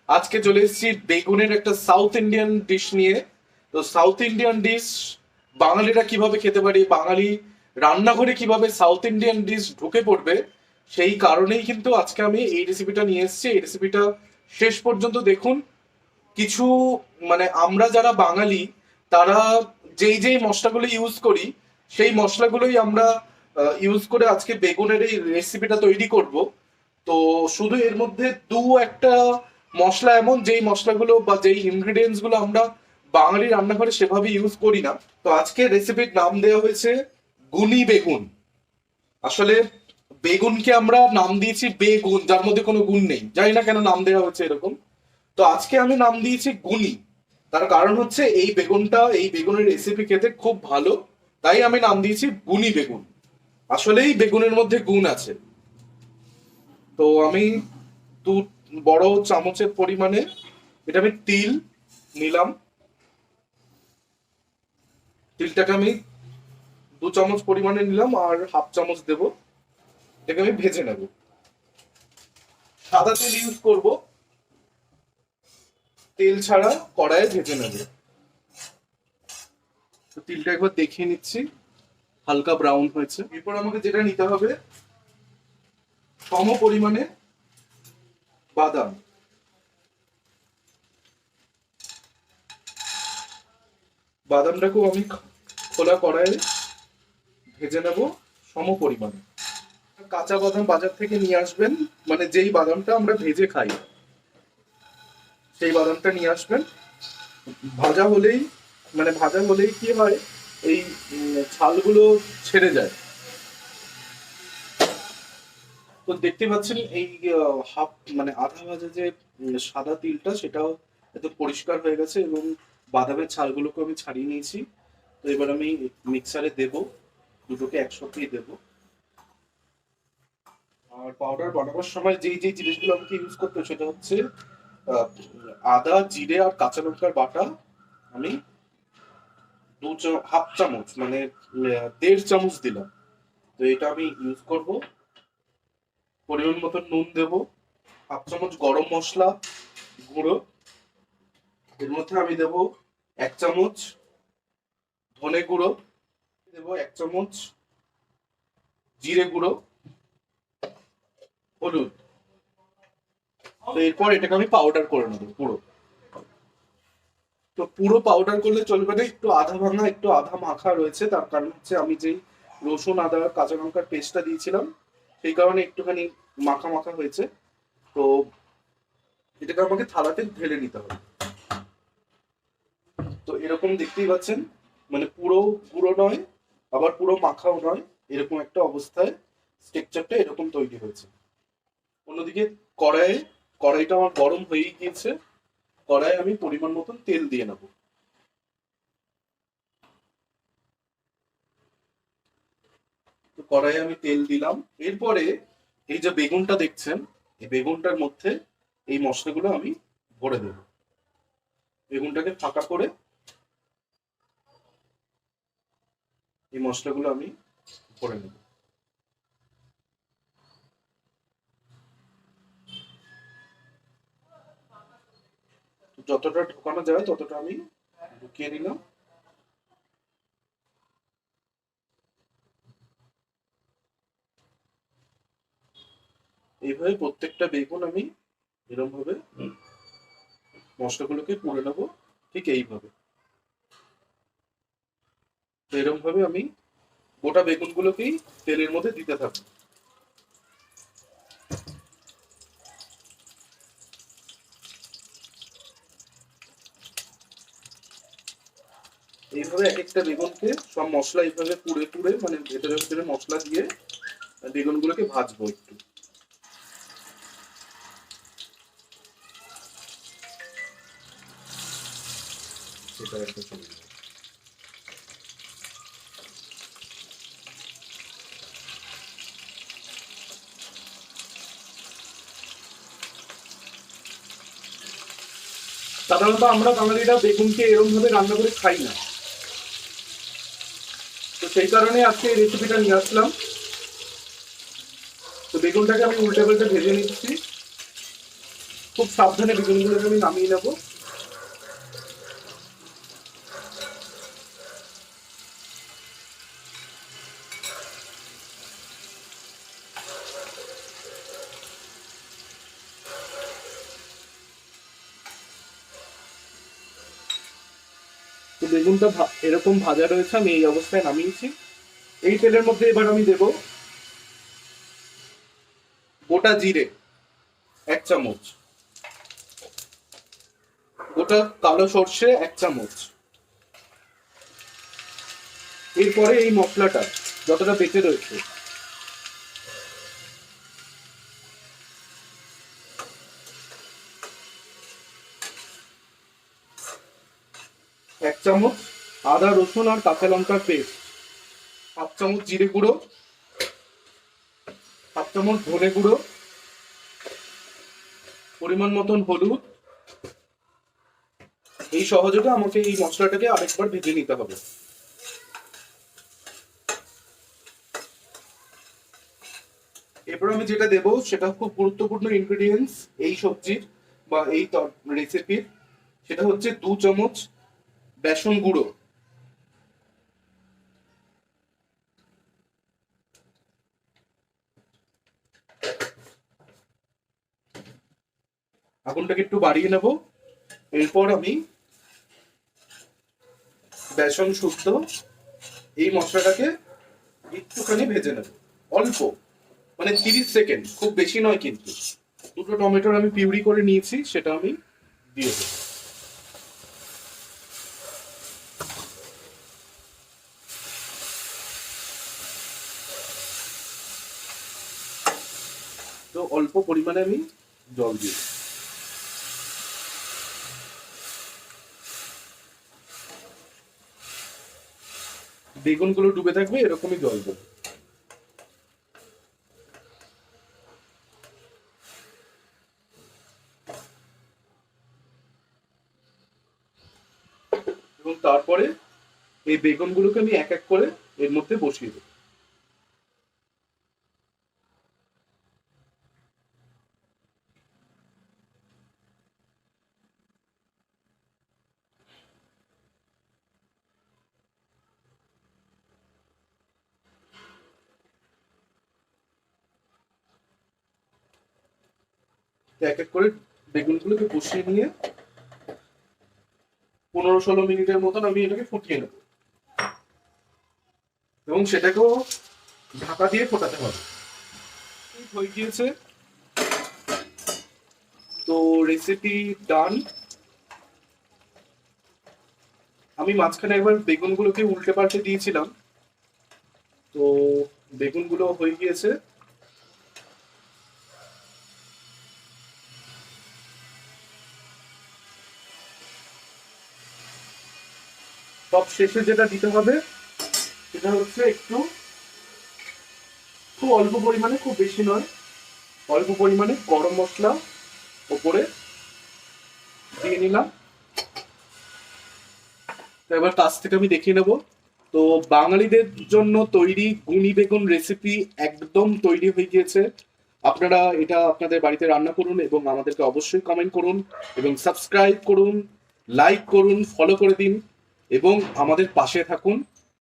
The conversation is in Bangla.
আজকে চলে এসেছি বেগুনের একটা সাউথ ইন্ডিয়ান ডিশ নিয়ে। তো সাউথ ইন্ডিয়ান ডিশ বাঙালিরা কিভাবে খেতে পারে, বাঙালি রান্নাঘরে কিভাবে সাউথ ইন্ডিয়ান ডিশ ঢুকে পড়বে, সেই কারণেই কিন্তু আজকে আমি এই রেসিপিটা নিয়ে এসেছি। এই রেসিপিটা শেষ পর্যন্ত দেখুন। কিছু মানে আমরা যারা বাঙালি তারা যেই যেই মশলাগুলো ইউজ করি সেই মশলাগুলোই আমরা ইউজ করে আজকে বেগুনের এই রেসিপিটা তৈরি করব। তো শুধু এর মধ্যে দু একটা মশলা এমন যেই মশলাগুলো বা যেই ইনগ্রেডিয়েন্টস গুলো আমরা বাঙালি রান্নাঘরে সেভাবে ইউজ করি না। তো আজকে রেসিপির নাম দেওয়া হয়েছে গুনি বেগুন। আসলে বেগুনকে আমরা নাম দিয়েছি বেগুন, যার মধ্যে কোনো গুণ নেই, জানি না কেন নাম দেওয়া হচ্ছে এরকম। তো আজকে আমি নাম দিয়েছি গুনি। তার কারণ হচ্ছে এই বেগুনের রেসিপি খেতে খুব ভালো, তাই আমি নাম দিয়েছি গুনি বেগুন। আসলেই বেগুনের মধ্যে গুণ আছে। তো আমি দু বড় চামচের পরিমাণে এটা আমি তিল নিলাম। তিলটাকে আমি 2 চামচ পরিমাণে নিলাম আর হাফ চামচ দেব। এটাকে আমি ভেজে নেব। সাদা তেল ইউজ করব, তেল ছাড়া কড়াইয়ে ভেজে নেব। তো তিলটা একবার দেখিয়ে নিচ্ছি, হালকা ব্রাউন হয়েছে। এরপর আমাকে যেটা নিতে হবে, সম পরিমাণে বাদাম। বাদামটাকেও আমি খোলা কড়াইয়ে ভেজে নেব সম পরিমাণে। কাঁচা বাদাম বাজার থেকে নিয়ে আসবেন, মানে যেই বাদামটা আমরা ভেজে খাই সেই বাদামটা নিয়ে আসবেন। ভাজা হলেই ভাজা হলেই কি হয়, এই ছালগুলো ছেড়ে যায়। তো দেখতে পাচ্ছেন এই হাফ আধা ভাজা যে সাদা তিলটা সেটাও একদম পরিষ্কার হয়ে গেছে এবং বাদামের ছালগুলোকে আমি ছাড়িয়ে নিয়েছি। তো এবার আমি মিক্সারে দেব, দুটোকে একসাথেই দেব। আর পাউডার বানাবার সময় যেই যেই জিনিসগুলো আমাকে ইউজ করতে হয় সেটা হচ্ছে আহ, আদা, জিরে আর কাঁচা লঙ্কার বাটা। আমি হাফ চামচ 1.5 চামচ দিলাম। তো এটা আমি ইউজ করব। পরিমাণ মতো নুন দেব, হাফ চামচ গরম মশলা গুঁড়ো। এর মধ্যে আমি দেব 1 চামচ ধনে গুঁড়ো, দেব 1 চামচ জিরে গুঁড়ো, হলুদ। তো এরপর এটাকে আমি পাউডার করে নেবো পুরো। তো পুরো পাউডার করলে চলবে না, একটু আধা ভাঙা একটু আধা মাখা রয়েছে। তার কারণ হচ্ছে আমি যেই রসুন আদা কাঁচা লঙ্কার পেস্টটা দিয়েছিলাম সেই কারণে একটুখানি মাখা মাখা হয়েছে। তো এটাকে আমাকে থালাতে ঢেলে নিতে হবে। তো এরকম দেখতেই পাচ্ছেন, পুরো গুঁড়ো নয় আবার পুরো মাখাও নয়, এরকম একটা অবস্থায় স্ট্রাকচারটা এরকম তৈরি হয়েছে। অন্যদিকে কড়াইটা আমার গরম হয়েই গিয়েছে। কড়াইয়ে আমি পরিমাণ মতন তেল দিয়ে নেব। তো কড়াইয়ে আমি তেল দিলাম। এরপরে এই যে বেগুনটা দেখছেন, এই বেগুনটার মধ্যে এই মশলাগুলো আমি ভরে দেব। বেগুনটাকে ফাঁকা করে এই মশলাগুলো আমি ভরে নেব। যতটা ঢোকানো যায় ততটা আমি ঢুকিয়ে নিলাম। এইভাবে প্রত্যেকটা বেগুন আমি এরকম ভাবে মশলাগুলোকে পুড়ে নেবো, ঠিক এইভাবে। তো এরকম ভাবে আমি গোটা বেগুনগুলোকেই তেলের মধ্যে দিতে থাকবো। এইভাবে এক একটা বেগুনকে সব মশলা এইভাবে পুড়ে পুড়ে ভেতরে ভেতরে মশলা দিয়ে বেগুনগুলোকে ভাজবো একটু। সেটা একটা চলে যাবে। সাধারণত আমরা বাঙালিরা বেগুনকে এরকম ভাবে রান্না করে খাই না। তো সেই কারণে আজকে এই রেসিপিটা নিয়ে আসলাম। তো বেগুনটাকে আমি উল্টে পাল্টে ভেজে নিচ্ছি। খুব সাবধানে বেগুনগুলোকে আমি নামিয়ে নেবো। তো বেগুনটা এরকম ভাজা রয়েছে, আমি এই অবস্থায় নামিয়েছি। এই তেলের মধ্যে এবার আমি দেব গোটা জিরে 1 চামচ, গোটা কালো সর্ষে 1 চামচ। এরপরে এই মশলাটা যতটা বেঁচে রয়েছে, এক চামচ আদা রসুন আর কাঁচা লঙ্কার পেস্ট, 1/2 চামচ জিরে গুঁড়ো, 1/2 চামচ ধনে গুঁড়ো, পরিমাণ মতন হলুদ। এই সহযোগে আমাকে এই মশলাটাকে আরেকবার ভেজে নিতে হবে। এরপর আমি যেটা দেব সেটা খুব গুরুত্বপূর্ণ ইনগ্রেডিয়েন্টস এই সবজির বা এই রেসিপির, সেটা হচ্ছে 2 চামচ বেসন গুঁড়ো। আগুনটাকে একটু বাড়িয়ে নেব। এরপর আমি বেসন শুদ্ধ এই মশলাটাকে একটুখানি ভেজে নেব, অল্প, মানে 30 সেকেন্ড, খুব বেশি নয় কিন্তু। 2টো টমেটোর আমি পিউরি করে নিয়েছি, সেটা আমি দিয়ে দেব। তো অল্প পরিমাণে আমি জল দিয়ে দেব। বেগুনগুলো ডুবে থাকবে এরকমই জল দেবো। এবং তারপরে এই বেগুনগুলোকে আমি এক এক করে এর মধ্যে বসিয়ে দেবো। এক এক করে বেগুনগুলোকে বসিয়ে নিয়ে 15-16 মিনিটের মতন আমি এটাকে ফুটিয়ে নেব এবং সেটাকেও ঢাকা দিয়ে ফোটাতে হবে। হয়ে গিয়েছে, তো রেসিপি ডান। আমি মাঝখানে একবার বেগুনগুলোকে উল্টে পাল্টে দিয়েছিলাম, তো বেগুনগুলো হয়ে গিয়েছে। সব শেষে যেটা দিতে হবে সেটা হচ্ছে একটু, খুব অল্প পরিমাণে, খুব বেশি নয়, অল্প পরিমাণে গরম মশলা ওপরে দিয়ে নিলাম। তো এবার কাছ থেকে আমি দেখিয়ে নেব। তো বাঙালিদের জন্য তৈরি গুনি বেগুন রেসিপি একদম তৈরি হয়ে গিয়েছে। আপনারা এটা আপনাদের বাড়িতে রান্না করুন এবং আমাদেরকে অবশ্যই কমেন্ট করুন এবং সাবস্ক্রাইব করুন, লাইক করুন, ফলো করে দিন এবং আমাদের পাশে থাকুন।